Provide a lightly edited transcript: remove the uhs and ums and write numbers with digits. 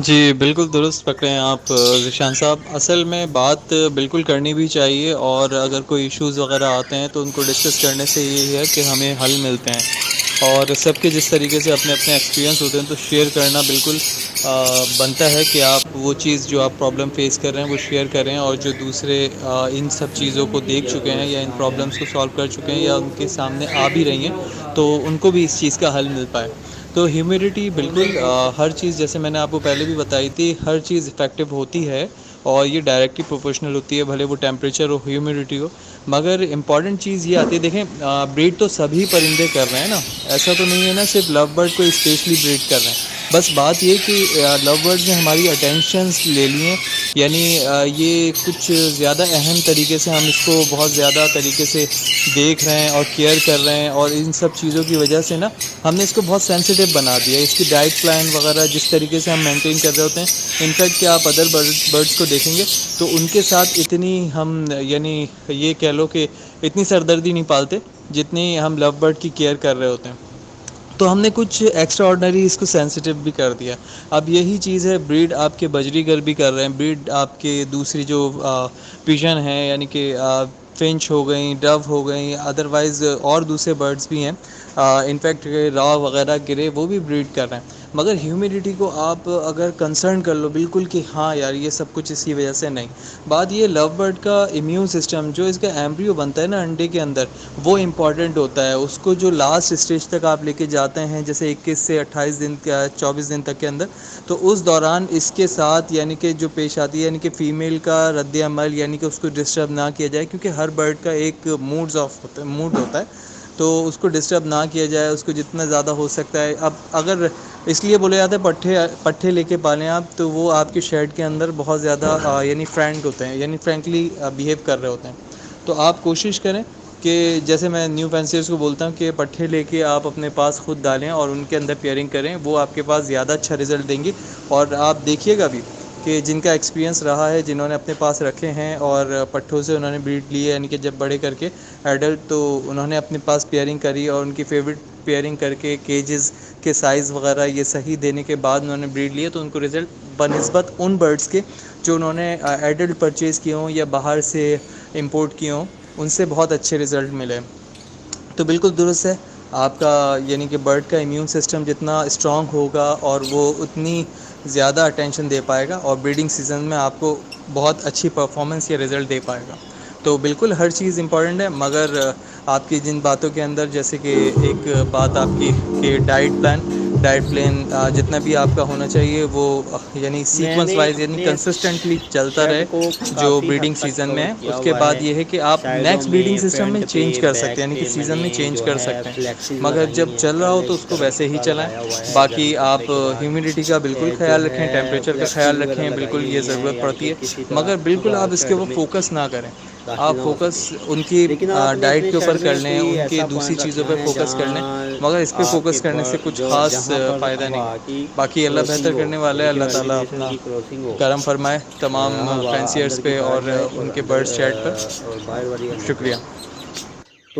जी, बिल्कुल दुरुस्त पकड़े हैं आप ज़ीशान साहब। असल में बात बिल्कुल करनी भी चाहिए और अगर कोई इश्यूज़ वग़ैरह आते हैं तो उनको डिस्कस करने से यही है कि हमें हल मिलते हैं। और सबके जिस तरीके से अपने-अपने एक्सपीरियंस होते हैं तो शेयर करना बिल्कुल बनता है कि आप वो चीज़ जो आप प्रॉब्लम फ़ेस कर रहे हैं वो शेयर करें और जो दूसरे इन सब चीज़ों को देख चुके हैं या इन प्रॉब्लम्स को सॉल्व कर चुके हैं या उनके सामने आ भी रही हैं, तो उनको भी इस चीज़ का हल मिल पाए। तो ह्यूमिडिटी बिल्कुल हर चीज़ जैसे मैंने आपको पहले भी बताई थी, हर चीज़ इफ़ेक्टिव होती है और ये डायरेक्टली प्रोपोर्शनल होती है, भले वो टेम्परेचर हो, ह्यूमिडिटी हो। मगर इम्पॉर्टेंट चीज़ ये आती है, देखें ब्रीड तो सभी परिंदे कर रहे हैं ना, ऐसा तो नहीं है ना सिर्फ लव बर्ड को स्पेशली ब्रीड कर रहे हैं। बस बात ये कि लव बर्ड्स ने हमारी अटेंशंस ले लिए, यानी ये कुछ ज़्यादा अहम तरीके से हम इसको बहुत ज़्यादा तरीके से देख रहे हैं और केयर कर रहे हैं, और इन सब चीज़ों की वजह से ना हमने इसको बहुत सेंसिटिव बना दिया। इसकी डाइट प्लान वगैरह जिस तरीके से हम मेंटेन कर रहे होते हैं, इनफैक्ट कि आप अदर बर्ड्स को देखेंगे तो उनके साथ इतनी हम यानी ये कह लो कि इतनी सरदर्दी नहीं पालते जितनी हम लव बर्ड की केयर कर रहे होते हैं। तो हमने कुछ एक्स्ट्रा ऑर्डनरी इसको सेंसिटिव भी कर दिया। अब यही चीज़ है, ब्रीड आपके बजरीगर भी कर रहे हैं, ब्रीड आपके दूसरी जो पिजन है यानी कि फिंच हो गई, डव हो गई, अदरवाइज़ और दूसरे बर्ड्स भी हैं, इनफैक्ट रॉ वगैरह गिरे वो भी ब्रीड कर रहे हैं। मगर ह्यूमिडिटी को आप अगर कंसर्न कर लो बिल्कुल कि हाँ यार ये सब कुछ इसकी वजह से, नहीं। बात ये लव बर्ड का इम्यून सिस्टम जो इसका एम्ब्रियो बनता है ना अंडे के अंदर, वो इम्पॉर्टेंट होता है। उसको जो लास्ट स्टेज तक आप लेके जाते हैं, जैसे 21 से 28 दिन का 24 दिन तक के अंदर, तो उस दौरान इसके साथ यानी कि जो पेश आती है, यानी कि फ़ीमेल का रद्द अमल, यानी कि उसको डिस्टर्ब ना किया जाए, क्योंकि हर बर्ड का एक मूड होता है, तो उसको डिस्टर्ब ना किया जाए, उसको जितना ज़्यादा हो सकता है। अब अगर इसलिए बोले जाते हैं पट्ठे पट्ठे लेके पालें आप, तो वो आपके शेड के अंदर बहुत ज़्यादा यानी फ्रैंक होते हैं, यानी फ्रैंकली बिहेव कर रहे होते हैं। तो आप कोशिश करें कि जैसे मैं न्यू फैंसियर्स को बोलता हूँ कि पट्ठे लेके आप अपने पास खुद डालें और उनके अंदर पेयरिंग करें, वो आपके पास ज़्यादा अच्छा रिज़ल्ट देंगे। और आप देखिएगा भी कि जिनका एक्सपीरियंस रहा है, जिन्होंने अपने पास रखे हैं और पट्ठों से उन्होंने ब्रीड ली है, यानी कि जब बड़े करके एडल्ट, तो उन्होंने अपने पास पेयरिंग करी और उनकी फेवरेट पेयरिंग करके केजेस के साइज़ वगैरह ये सही देने के बाद उन्होंने ब्रीड लिया, तो उनको रिज़ल्ट बनिस्बत उन बर्ड्स के जो उन्होंने एडल्ट परचेज़ किए हों या बाहर से इंपोर्ट किए हों, उनसे बहुत अच्छे रिज़ल्ट मिले। तो बिल्कुल दुरुस्त है आपका, यानी कि बर्ड का इम्यून सिस्टम जितना स्ट्रॉन्ग होगा और वो उतनी ज़्यादा अटेंशन दे पाएगा और ब्रीडिंग सीज़न में आपको बहुत अच्छी परफॉर्मेंस या रिज़ल्ट दे पाएगा। तो बिल्कुल हर चीज़ इम्पॉर्टेंट है, मगर आपकी जिन बातों के अंदर, जैसे कि एक बात आपकी कि डाइट प्लान जितना भी आपका होना चाहिए वो यानी सीक्वेंस मैंने वाइज, यानी अपने कंसिस्टेंटली चलता शेड रहे को जो काफ़ी हद ब्रीडिंग तक सीज़न में कवर है। किया उसके हुआ बाद है। ये है कि आप साइडों नेक्स्ट ब्रीडिंग में, सिस्टम में फ्रंट पे, चेंज कर सकते बैक हैं, यानी कि पे सीज़न मैंने में चेंज जो कर है सकते हैं। फ्लेक्सिस मगर लगाई जब हैं। चल रहा हो पहले तो इस उसको तरह वैसे ही पक्का चलाएं। लगाया हुआ है, बाकी गर्म आप करने के बाद ह्यूमिडिटी का बिल्कुल जो ख्याल रखें, है टेम्परेचर का फ्लेक्सिस ख्याल वगैरह रखें, लगाई बिल्कुल हुई ये हैं, ज़रूरत यानी पड़ती कि है। किसी तरह मगर बिल्कुल हवा आप इसके शेड ऊपर में फोकस ना करें, दाखिल आप ना हो फोकस सके। उनकी लेकिन आपने डाइट अपने के शेड ऊपर कर में लें, कोई उनकी ऐसा दूसरी पॉइंट चीज़ों रखना पे है फोकस कर लें, जहाँ मगर इस पे आपके फोकस करने से कुछ जो ख़ास जहाँ पर फ़ायदा नहीं हवा है। की बाकी अल्लाह क्रॉसिंग बेहतर हो, करने वाला है, यानी कि अल्लाह ताला वेंटिलेशन अपना की क्रॉसिंग हो, करम फरमाए तमाम हवा फैंसियर्स अंदर की पे साइड और जाए और उनके अंदर बर्ड चैट पर। और बाहर वाली अंदर शुक्रिया। जाए।